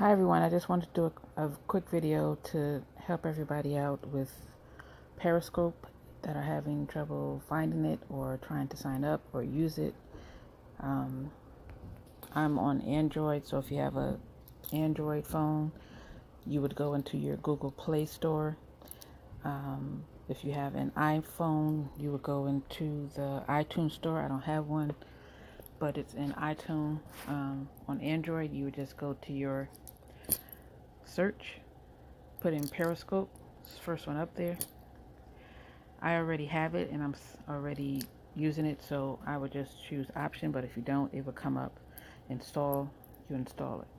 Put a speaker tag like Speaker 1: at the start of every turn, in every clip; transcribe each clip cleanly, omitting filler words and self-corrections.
Speaker 1: Hi everyone, I just wanted to do a quick video to help everybody out with Periscope that are having trouble finding it or trying to sign up or use it. I'm on Android, so if you have a Android phone, you would go into your Google Play Store. If you have an iPhone, you would go into the iTunes Store. I don't have one, but it's in iTunes. On Android, you would just go to your search, put in Periscope. It's the first one up there. I already have it and I'm already using it, so I would just choose option, but if you don't, it will come up install. You install it.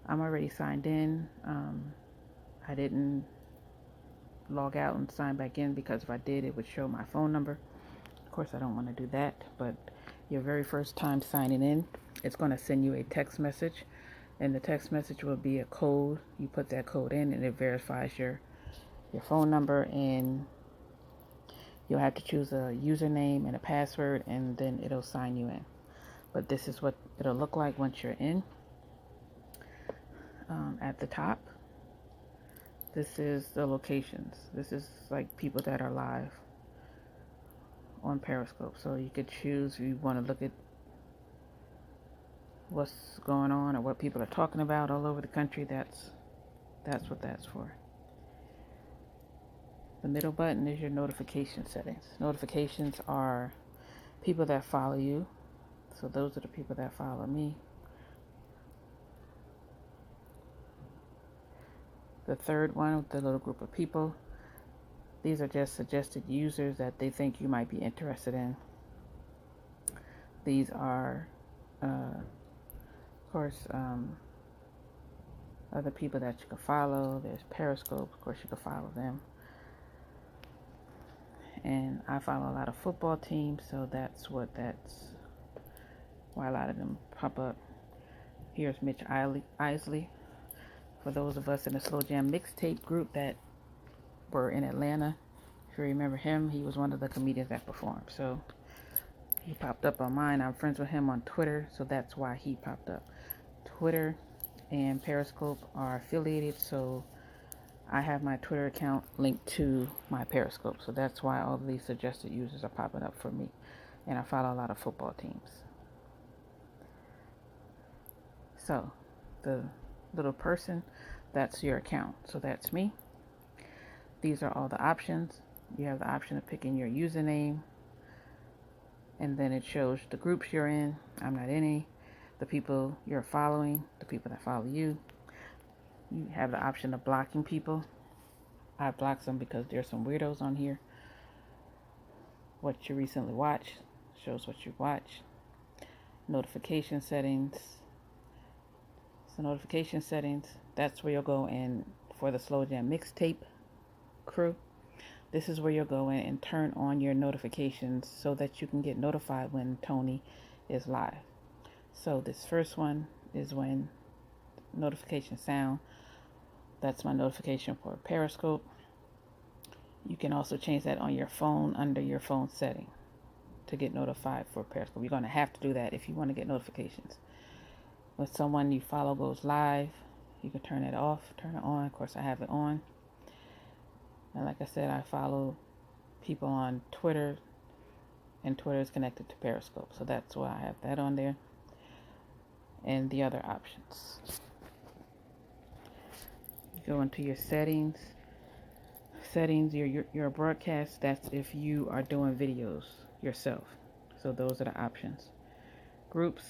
Speaker 1: I'm already signed in. I didn't log out and sign back in because if I did, it would show my phone number. Of course, I don't want to do that, but your very first time signing in, it's going to send you a text message, and the text message will be a code. You put that code in and it verifies your phone number, and you'll have to choose a username and a password, and then it'll sign you in. But this is what it'll look like once you're in. At the top, this is the locations. This is like people that are live on Periscope. So you could choose if you want to look at what's going on or what people are talking about all over the country. That's what that's for. The middle button is your notification settings. Notifications are people that follow you. So those are the people that follow me. The third one with the little group of people, these are just suggested users that they think you might be interested in. These are, of course, other people that you can follow. There's Periscope, of course you can follow them. And I follow a lot of football teams, so that's why a lot of them pop up. Here's Mitch Isley. For those of us in the Slow Jam mixtape group that were in Atlanta, if you remember him, he was one of the comedians that performed. So he popped up on mine. I'm friends with him on Twitter, so that's why he popped up. Twitter and Periscope are affiliated, so I have my Twitter account linked to my Periscope. So that's why all of these suggested users are popping up for me. And I follow a lot of football teams. So the little person, that's your account. So that's me. These are all the options. You have the option of picking your username, and then it shows the groups you're in. I'm not in any. The people you're following, the people that follow you. You have the option of blocking people. I block some because there's some weirdos on here. What you recently watched shows what you watched. Notification settings. So notification settings, that's where you'll go in for the Slow Jam mixtape crew. This is where you'll go in and turn on your notifications so that you can get notified when Tony is live. So this first one is when notification sound. That's my notification for Periscope. You can also change that on your phone under your phone setting to get notified for Periscope. You're going to have to do that if you want to get notifications. When someone you follow goes live, you can turn it off, turn it on. Of course, I have it on. And like I said, I follow people on Twitter, and Twitter is connected to Periscope. So that's why I have that on there. And the other options. You go into your settings. Settings, your broadcast, that's if you are doing videos yourself. So those are the options. Groups,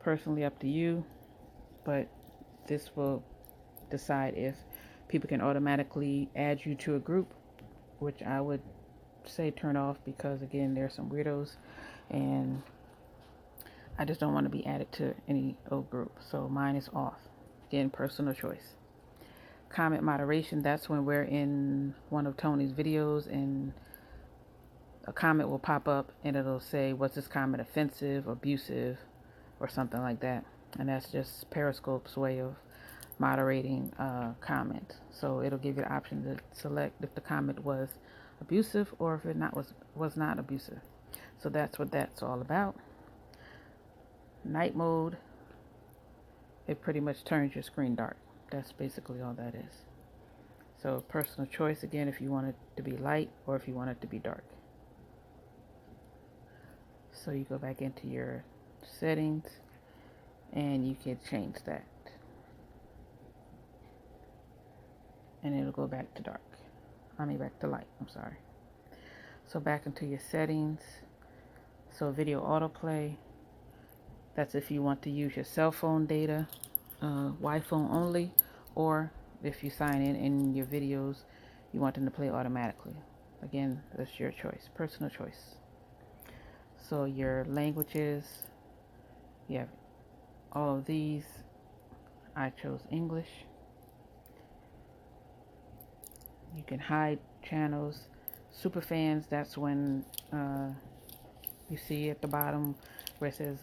Speaker 1: personally up to you, but this will decide if people can automatically add you to a group, which I would say turn off because again there's some weirdos and I just don't want to be added to any old group. So mine is off. Again, personal choice. Comment moderation, that's when we're in one of Tony's videos and a comment will pop up and it'll say, was this comment offensive, abusive, or something like that. And that's just Periscope's way of moderating comments. So it'll give you the option to select if the comment was abusive or if it was not abusive. So that's what that's all about. night mode, it pretty much turns your screen dark. That's basically all that is. So personal choice again, if you want it to be light or if you want it to be dark. So you go back into your settings and you can change that. And it'll go back to dark. Back to light, I'm sorry. So back into your settings. So video autoplay, that's if you want to use your cell phone data, Wi-Fi only, or if you sign in your videos, you want them to play automatically. Again, that's your choice, personal choice. So your languages, you have all of these. I chose English. You can hide channels. Super fans, that's when you see at the bottom where it says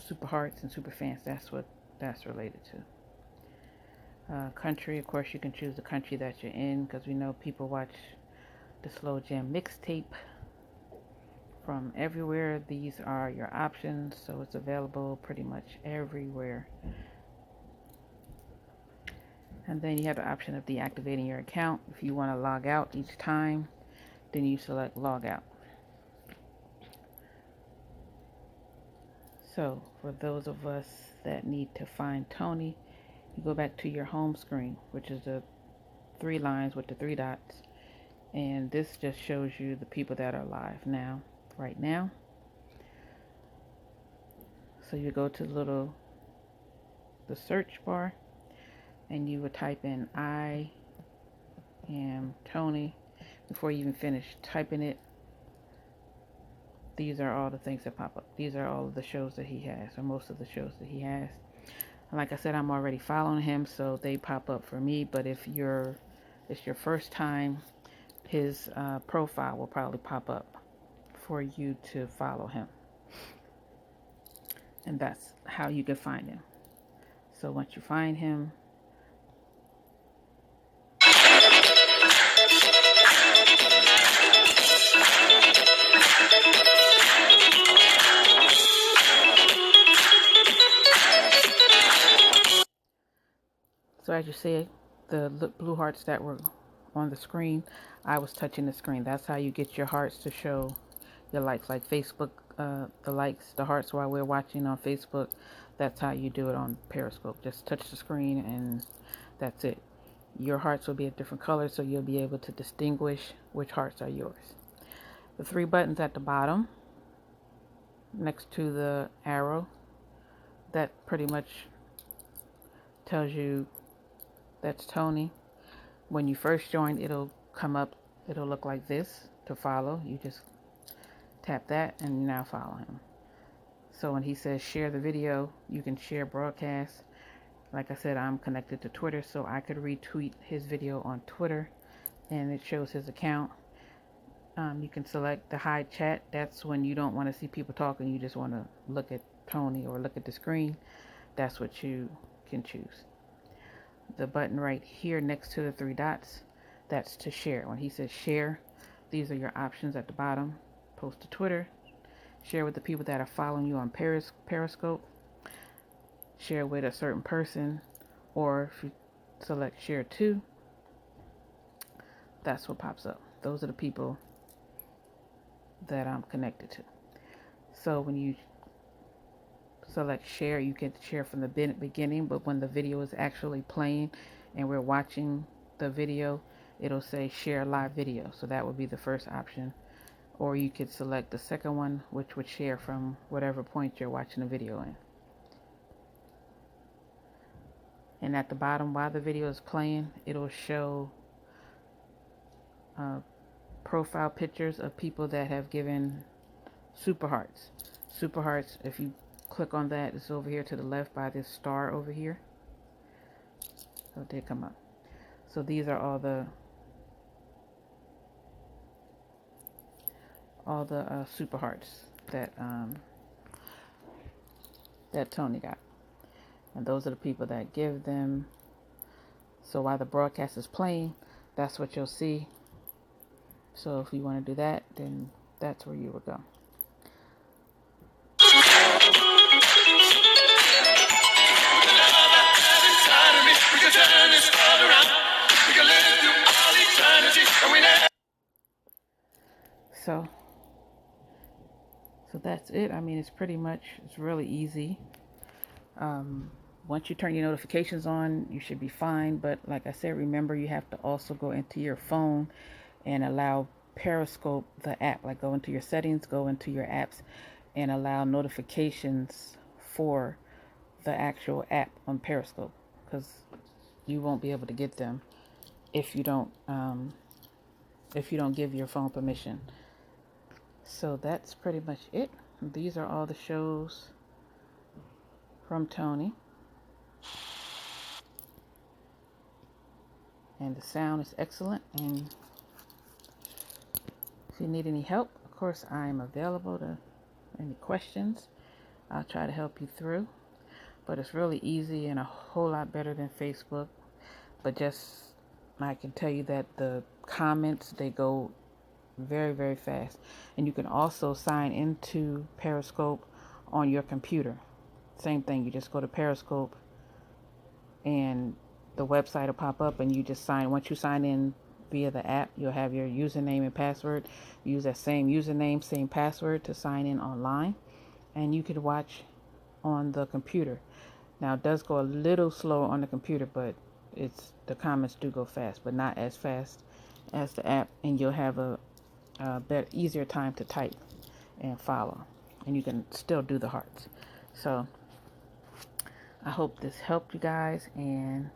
Speaker 1: super hearts and super fans. That's what that's related to. Country, of course, you can choose the country that you're in, because we know people watch the Slow Jam mixtape from everywhere. These are your options, so it's available pretty much everywhere. And then you have the option of deactivating your account. If you want to log out each time, then you select log out. So for those of us that need to find Tony, you go back to your home screen, which is the 3 lines with the 3 dots. And this just shows you the people that are live now, right now. So you go to the search bar, and you would type in I am Tony. Before you even finish typing it, these are all the things that pop up. These are all of the shows that he has, or most of the shows that he has. And like I said, I'm already following him, so they pop up for me. But if it's your first time, his profile will probably pop up for you to follow him. And that's how you can find him. So once you find him, so as you see, the blue hearts that were on the screen, I was touching the screen. That's how you get your hearts to show your likes. Like Facebook, the likes, the hearts while we're watching on Facebook, that's how you do it on Periscope. Just touch the screen and that's it. Your hearts will be a different color, so you'll be able to distinguish which hearts are yours. The 3 buttons at the bottom, next to the arrow, that pretty much tells you that's Tony. When you first join, it'll come up, it'll look like this to follow. You just tap that and you now follow him. So when he says share the video, you can share broadcast. Like I said, I'm connected to Twitter, so I could retweet his video on Twitter and it shows his account. You can select the hide chat. That's when you don't want to see people talking, you just want to look at Tony or look at the screen. That's what you can choose. The button right here next to the 3 dots, that's to share. When he says share, these are your options at the bottom. Post to Twitter, share with the people that are following you on Periscope, share with a certain person, or if you select share to, that's what pops up. Those are the people that I'm connected to. So when you select share, you can share from the beginning, but when the video is actually playing and we're watching the video, it'll say share live video. So that would be the first option. Or you could select the second one, which would share from whatever point you're watching the video in. And at the bottom, while the video is playing, it'll show profile pictures of people that have given super hearts. Super hearts, if you click on that, it's over here to the left by this star over here. So it did come up. So these are all the super hearts that Tony got. And those are the people that give them. So while the broadcast is playing, that's what you'll see. So if you want to do that, then that's where you will go. So that's it. I mean, it's really easy. Once you turn your notifications on, you should be fine. But like I said, remember you have to also go into your phone and allow Periscope, the app, like go into your settings, go into your apps, and allow notifications for the actual app on Periscope, because you won't be able to get them if you don't give your phone permission. So that's pretty much it. These are all the shows from Tony. And the sound is excellent. And if you need any help, of course, I am available to any questions. I'll try to help you through. But it's really easy and a whole lot better than Facebook. But just, I can tell you that the comments, they go very, very fast. And you can also sign into Periscope on your computer. Same thing, you just go to Periscope and the website will pop up, and you just once you sign in via the app, you'll have your username and password. Use that same username, same password to sign in online, and you could watch on the computer. Now it does go a little slower on the computer, but the comments do go fast, but not as fast as the app, and you'll have a better, easier time to type and follow, and you can still do the hearts. So I hope this helped you guys, and